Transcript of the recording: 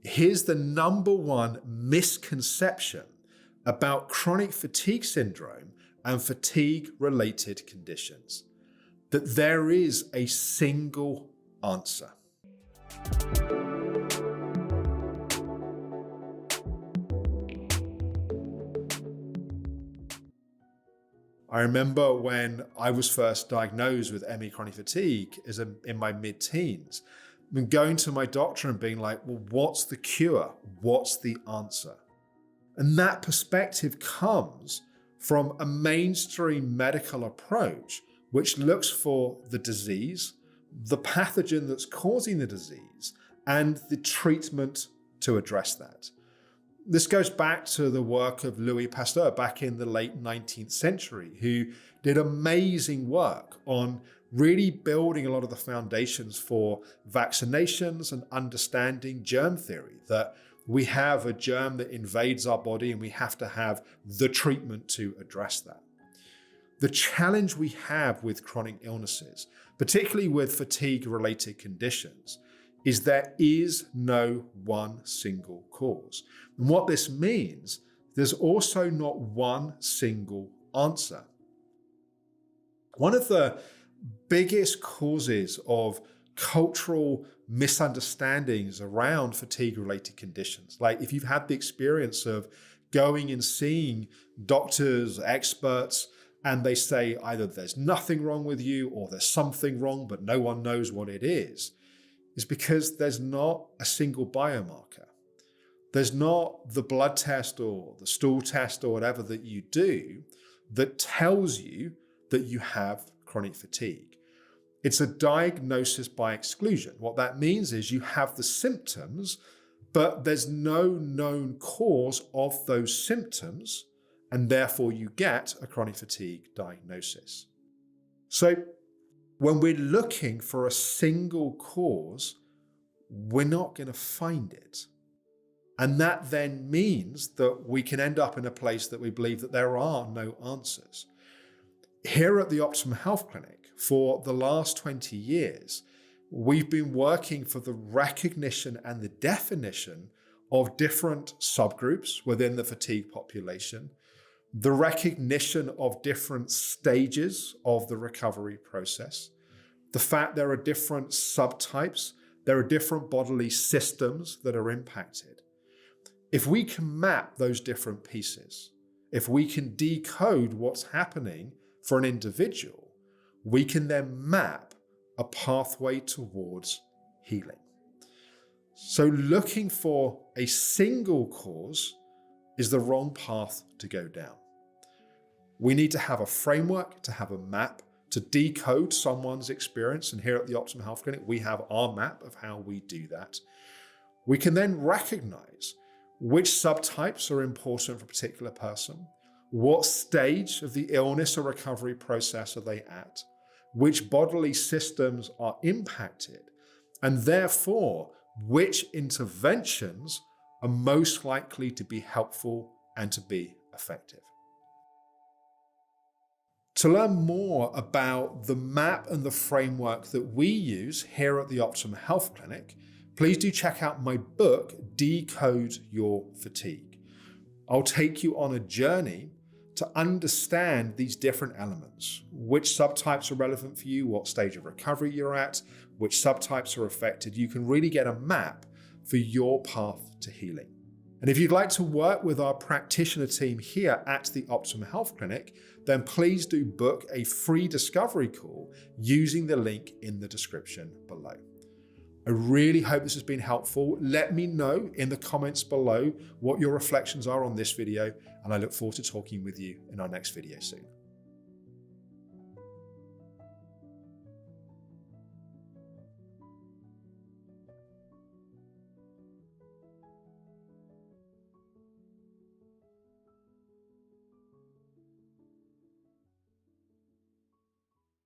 Here's the number one misconception about chronic fatigue syndrome and fatigue-related conditions: that there is a single answer. I remember when I was first diagnosed with ME chronic fatigue in my mid-teens, and going to my doctor and being like, well, what's the cure? What's the answer? And that perspective comes from a mainstream medical approach, which looks for the disease, the pathogen that's causing the disease, and the treatment to address that. This goes back to the work of Louis Pasteur back in the late 19th century, who did amazing work on really building a lot of the foundations for vaccinations and understanding germ theory, that we have a germ that invades our body and we have to have the treatment to address that. The challenge we have with chronic illnesses, particularly with fatigue-related conditions, is there is no one single cause. And what this means, there's also not one single answer. One of the biggest causes of cultural misunderstandings around fatigue-related conditions, like if you've had the experience of going and seeing doctors, experts, and they say either there's nothing wrong with you or there's something wrong, but no one knows what it is because there's not a single biomarker. There's not the blood test or the stool test or whatever that you do that tells you that you have chronic fatigue. It's a diagnosis by exclusion. What that means is you have the symptoms, but there's no known cause of those symptoms, and therefore you get a chronic fatigue diagnosis. So when we're looking for a single cause, we're not going to find it. And that then means that we can end up in a place that we believe that there are no answers. Here at the Optimum Health Clinic, for the last 20 years, we've been working for the recognition and the definition of different subgroups within the fatigue population, the recognition of different stages of the recovery process, the fact there are different subtypes, there are different bodily systems that are impacted. If we can map those different pieces, if we can decode what's happening for an individual, we can then map a pathway towards healing. So looking for a single cause is the wrong path to go down. We need to have a framework, to have a map, to decode someone's experience. And here at the Optimum Health Clinic, we have our map of how we do that. We can then recognize which subtypes are important for a particular person, what stage of the illness or recovery process are they at, which bodily systems are impacted, and therefore which interventions are most likely to be helpful and to be effective. To learn more about the map and the framework that we use here at the Optimum Health Clinic, please do check out my book, Decode Your Fatigue. I'll take you on a journey to understand these different elements, which subtypes are relevant for you, what stage of recovery you're at, which subtypes are affected. You can really get a map for your path to healing. And if you'd like to work with our practitioner team here at the Optimum Health Clinic, then please do book a free discovery call using the link in the description below. I really hope this has been helpful. Let me know in the comments below what your reflections are on this video, and I look forward to talking with you in our next video soon.